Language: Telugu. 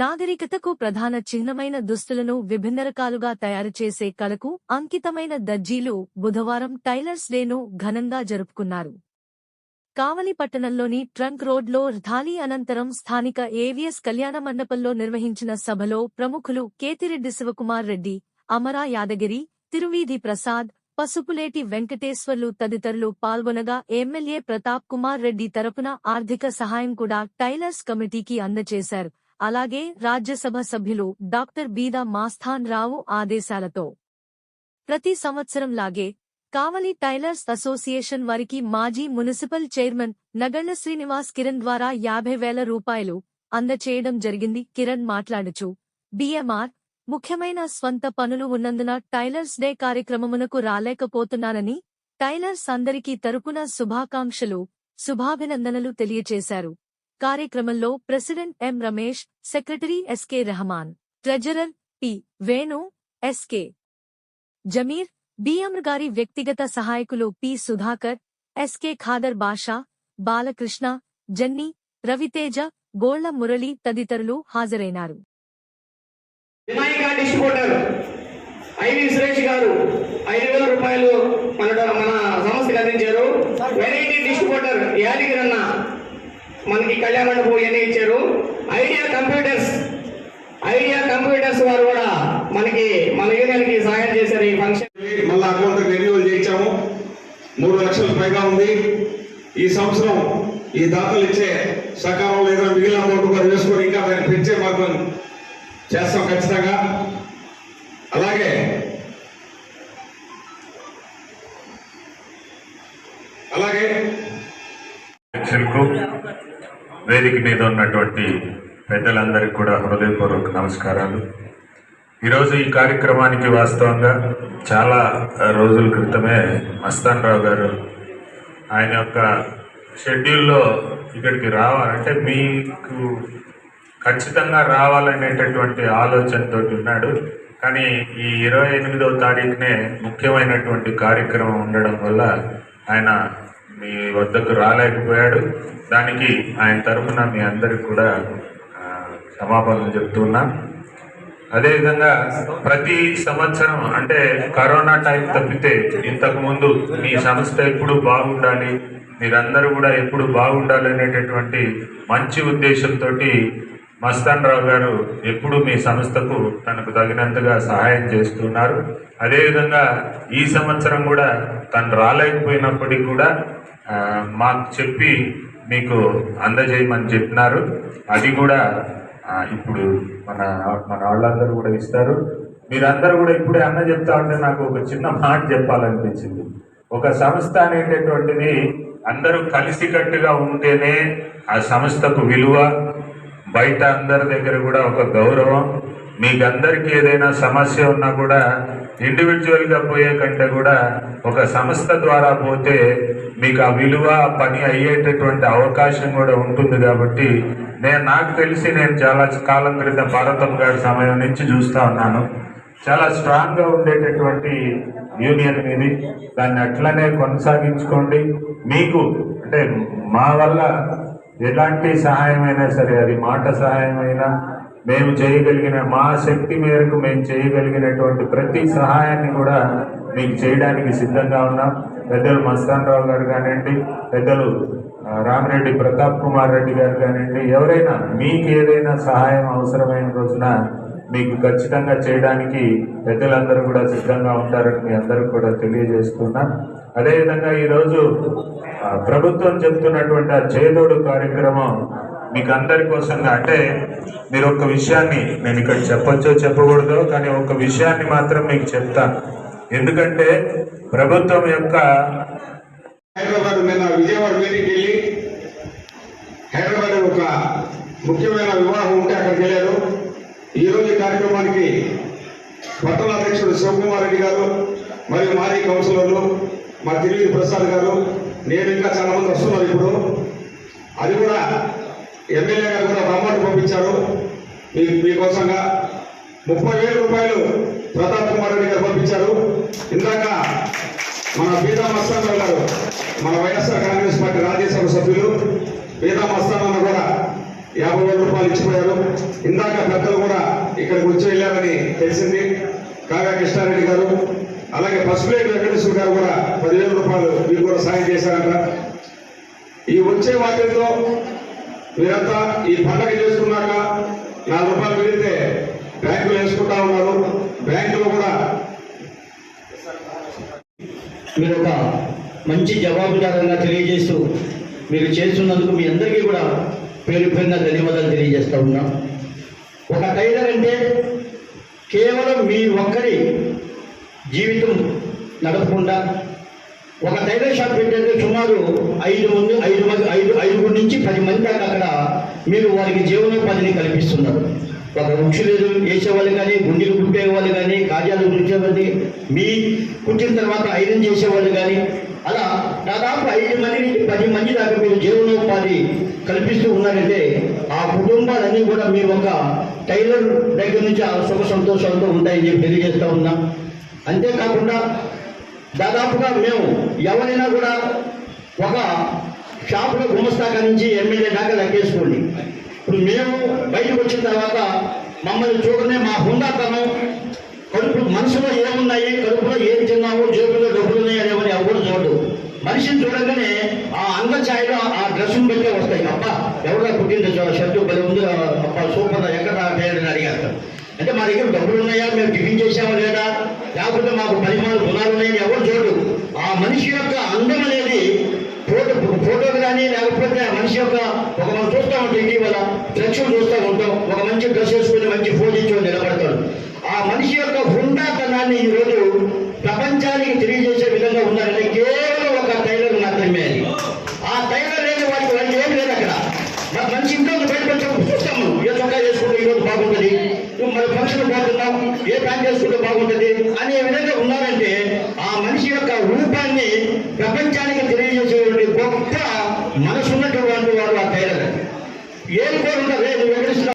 నాగరికతకు ప్రధాన చిహ్నమైన దుస్తులను విభిన్న రకాలుగా తయారుచేసే కళకు అంకితమైన దర్జీలు బుధవారం టైలర్స్ డేను ఘనంగా జరుపుకున్నారు. కావలి పట్టణంలోని ట్రంక్ రోడ్లో ర్యాలీ అనంతరం స్థానిక ఏవిఎస్ కళ్యాణ మండపంలో నిర్వహించిన సభలో ప్రముఖులు కేతిరెడ్డి శివకుమార్ రెడ్డి, అమరా యాదగిరి, తిరువీధి ప్రసాద్, పసుపులేటి వెంకటేశ్వర్లు తదితరులు పాల్గొనగా ఎమ్మెల్యే ప్రతాప్ కుమార్ రెడ్డి తరపున ఆర్థిక సహాయం కూడా టైలర్స్ కమిటీకి అందజేశారు. అలాగే రాజ్యసభ సభ్యులు డాక్టర్ బీదా మాస్థాన్ రావు ఆదేశాలతో ప్రతి సంవత్సరంలాగే కావలి టైలర్స్ అసోసియేషన్ వారికి మాజీ మున్సిపల్ చైర్మన్ నగళ్ల శ్రీనివాస్ కిరణ్ ద్వారా 50,000 రూపాయలు అందచేయడం జరిగింది. కిరణ్ మాట్లాడుచూ బిఎంఆర్ ముఖ్యమైన స్వంత పనులు ఉన్నందున టైలర్స్ డే కార్యక్రమమునకు రాలేకపోతున్నానని, టైలర్స్ అందరికీ తరపున శుభాకాంక్షలు, శుభాభినందనలు తెలియచేశారు. కార్యక్రమంలో president M Ramesh, secretary SK Rehman, treasurer P Venu, SK Jameer, BMR గారి వ్యక్తిగత సహాయకులు పి సుధాకర్, ఎస్కే ఖాదర్ బాషా, బాలకృష్ణ, జన్ని, రవితేజ, గోళ్ల మురళి తదితరులు హాజరైనారు. ఐవి సురేష్ గారు 5,000 రూపాయలు మన సంస్థకి అందించారు. వెరైటీ డిస్ట్రిబ్యూటర్ యాదగిరన్న మనకి కళ్యాణ మండపం ఇవన్నీ ఇచ్చారు. ఐడియా కంప్యూటర్స్ వారు కూడా మనకి మన యూనియన్కి సహాయం చేశారు. ఈ ఫంక్షన్ మళ్ళీ అకౌంట్ రెన్యూవల్ చేయించాము. 3 లక్షల పైగా ఉంది. ఈ సంవత్సరం ఈ దాతలు ఇచ్చే సకాలంలో ఏదైనా మిగిలిన అమౌంట్ కూడా వేసుకొని ఇంకా దాన్ని పెంచే మార్గం చేస్తాం ఖచ్చితంగా. అలాగే వేదిక మీద ఉన్నటువంటి పెద్దలందరికీ కూడా హృదయపూర్వక నమస్కారాలు. ఈరోజు ఈ కార్యక్రమానికి వాస్తవంగా చాలా రోజుల క్రితమే మస్తాన్ రావు గారు ఆయన యొక్క షెడ్యూల్లో ఇక్కడికి రావాలంటే మీకు ఖచ్చితంగా రావాలనేటటువంటి ఆలోచనతో ఉన్నాడు. కానీ ఈ 28వ తారీఖునే ముఖ్యమైనటువంటి కార్యక్రమం ఉండడం వల్ల ఆయన మీ వద్దకు రాలేకపోయాడు. దానికి ఆయన తరఫున మీ అందరికి కూడా క్షమాపణలు చెప్తున్నా. అదేవిధంగా ప్రతి సంవత్సరం అంటే కరోనా టైం తప్పితే ఇంతకుముందు మీ సంస్థ ఎప్పుడు బాగుండాలి, మీరందరూ కూడా ఎప్పుడు బాగుండాలి అనేటటువంటి మంచి ఉద్దేశంతో మస్తాన్ రావు గారు ఎప్పుడు మీ సంస్థకు తనకు తగినంతగా సహాయం చేస్తున్నారు. అదేవిధంగా ఈ సంవత్సరం కూడా తను రాలేకపోయినప్పటికీ కూడా మాకు చెప్పి మీకు అందజేయమని చెప్పినారు. అది కూడా ఇప్పుడు మన వాళ్ళందరూ కూడా ఇస్తారు. మీరందరూ కూడా ఇప్పుడే అన్న చెప్తా ఉంటే నాకు ఒక చిన్న మాట చెప్పాలనిపించింది. ఒక సంస్థ అనేటటువంటిది అందరూ కలిసికట్టుగా ఉంటేనే ఆ సంస్థకు విలువ, బయట అందరి దగ్గర కూడా ఒక గౌరవం. మీకందరికీ ఏదైనా సమస్య ఉన్నా కూడా ఇండివిజువల్గా పోయే కంటే కూడా ఒక సంస్థ ద్వారా పోతే మీకు ఆ విలువ, పని అయ్యేటటువంటి అవకాశం కూడా ఉంటుంది. కాబట్టి నాకు తెలిసి నేను చాలా కాలం క్రితం భారతం గారి సమయం నుంచి చూస్తూ ఉన్నాను. చాలా స్ట్రాంగ్గా ఉండేటటువంటి యూనియన్ ఇది. దాన్ని అట్లనే కొనసాగించుకోండి. మీకు అంటే మా వల్ల ఎలాంటి సహాయమైనా సరే, అది మాట సహాయమైనా, మేము చేయగలిగిన మా శక్తి మేరకు మేము చేయగలిగినటువంటి ప్రతి సహాయాన్ని కూడా మీకు చేయడానికి సిద్ధంగా ఉన్నాం. పెద్దలు మస్తాన్ రావు గారు కానివ్వండి, పెద్దలు రామిరెడ్డి ప్రతాప్ కుమార్ రెడ్డి గారు కానివ్వండి, ఎవరైనా మీకు ఏదైనా సహాయం అవసరమైన రోజున మీకు ఖచ్చితంగా చేయడానికి పెద్దలందరూ కూడా సిద్ధంగా ఉంటారని మీ అందరూ కూడా తెలియజేస్తున్నా. అదేవిధంగా ఈరోజు ప్రభుత్వం చెప్తున్నటువంటి ఆ చేదోడు కార్యక్రమం మీకు అందరి కోసంగా, అంటే మీరు ఒక విషయాన్ని నేను ఇక్కడ చెప్పొచ్చో చెప్పకూడదో కానీ ఒక విషయాన్ని మాత్రం మీకు చెప్తాను. ఎందుకంటే ప్రభుత్వం యొక్క హైదరాబాద్ నిన్న విజయవాడ మీటింగ్కి వెళ్ళి హైదరాబాద్ ఒక ముఖ్యమైన వివాహం ఉంటే అక్కడికి వెళ్ళారు. ఈరోజు ఈ కార్యక్రమానికి పట్టణ అధ్యక్షుడు శివకుమార్ రెడ్డి గారు మరియు మాజీ కౌన్సిలర్లు మా తిరువీధి ప్రసాద్ గారు, నేను ఇంకా చాలా మంది వస్తున్నారు. ఇప్పుడు అది కూడా ఎమ్మెల్యే గారు కూడా అమౌంట్ పంపించారు మీకోసంగా. 30,000 రూపాయలు ప్రతాప్ కుమార్ రెడ్డి గారు పంపించారు. ఇందాక మన బీదా మస్తాన్ గారు, మన వైఎస్ఆర్ కాంగ్రెస్ పార్టీ రాజ్యసభ సభ్యులు బీదా మస్తాన్ కూడా 50,000 రూపాయలు ఇచ్చిపోయారు. ఇందాక పెద్దలు కూడా ఇక్కడికి వచ్చి వెళ్ళారని తెలిసింది. కాగా కృష్ణారెడ్డి గారు, అలాగే పసుపులేటి వెంకటేశ్వర గారు కూడా 10,000 రూపాయలు మీకు కూడా సాయం చేశారంట. ఈ వచ్చే వాటితో మీరంతా ఈ పండగ చేసుకున్నాక 4 రూపాయలు మిగిలితే బ్యాంకులు వేసుకుంటా ఉన్నారు. బ్యాంకులో కూడా మీరు ఒక మంచి జవాబుదారంగా తెలియజేస్తూ మీరు చేస్తున్నందుకు మీ అందరికీ కూడా పేరు పేరున ధన్యవాదాలు తెలియజేస్తా ఉన్నాం. ఒక టైలర్ అంటే కేవలం మీ ఒక్కరి జీవితం నడపకుండా ఒక టైలర్ షాప్ పెట్టేందుకు సుమారు 5 నుంచి 10 మంది దాకా అక్కడ మీరు వారికి జీవనోపాధిని కల్పిస్తున్నారు. ఒక వృక్షులు వేసేవాళ్ళు కానీ, గుండెలు కుట్టేవాళ్ళు కానీ, కాజాలు కుట్టేవాళ్ళు, మీ కుట్టిన తర్వాత ఐరన్ చేసేవాళ్ళు కానీ, అలా దాదాపు 5 మంది నుంచి 10 మంది దాకా మీరు జీవనోపాధి కల్పిస్తూ ఉన్నారంటే ఆ కుటుంబాలన్నీ కూడా మీ ఒక టైలర్ దగ్గర నుంచి ఆ సుఖ సంతోషాలతో ఉంటాయని చెప్పి తెలియజేస్తూ ఉన్నాం. అంతేకాకుండా దాదాపుగా మేము ఎవరైనా కూడా ఒక షాపులో గుమస్తాగా నుంచి ఎమ్మెల్యే దాకా లెక్కేసుకోండి. ఇప్పుడు మేము బయటకు వచ్చిన తర్వాత మమ్మల్ని చూడనే మా హుందాతనం, కడుపు మనసులో ఏమున్నాయి, కడుపులో ఏం తిన్నాము, జేబులో డబ్బులు ఉన్నాయి అనేవని ఎవరు చూడదు. మనిషిని చూడగానే ఆ అంగఛాయలో ఆ డ్రెస్సును బట్టే వస్తాయి. అబ్బా ఎవరా పుట్టింది షర్టు బలి ఉంది, అబ్బా సూపర్, ఎక్కడ టైలర్ అడిగేస్తారు. అంటే మా దగ్గర డబ్బులు ఉన్నాయా, మేము టిఫిన్ చేసామా లేదా, లేకపోతే మాకు పరిమాణ గుణాలు ఉన్నాయని ఎవరు చూడదు. ఆ మనిషి యొక్క అందం అనేది ఫోటోలు కానీ, లేకపోతే ఆ మనిషి యొక్క ఒక మనం చూస్తూ ఉంటాం, ఇటీవల ఫ్లెక్స్లు చూస్తూ ఉంటాం, ఒక మంచి డ్రెస్ వేసుకుని మంచి పోజించుకొని నిలబడతాడు. ఆ మనిషి యొక్క హుందాతనాన్ని ఈరోజు ప్రపంచానికి తెలియజేసే విధంగా ఉన్నారంటే కేవలం ఒక టైలర్ మాత్రమే. అది ఆ టైలర్ లేని వాడికి ఏం లేదు అక్కడ. మనిషి ఇంట్లో బయటకు వచ్చి చూస్తాము, ఏ చొక్కా వేసుకుంటే ఈరోజు బాగుంటుంది, మరి ఫంక్షన్ పోతున్నాం, ఏ ప్యాంట్ వేసుకుంటే బాగుంటుంది అనే విధంగా ఉన్నారంటే ఆ మనిషి యొక్క రూపాన్ని ప్రపంచానికి తెలియజేసేటువంటి గొప్ప మనసున్నటువంటి వారు ఆ టైలర్. ఏం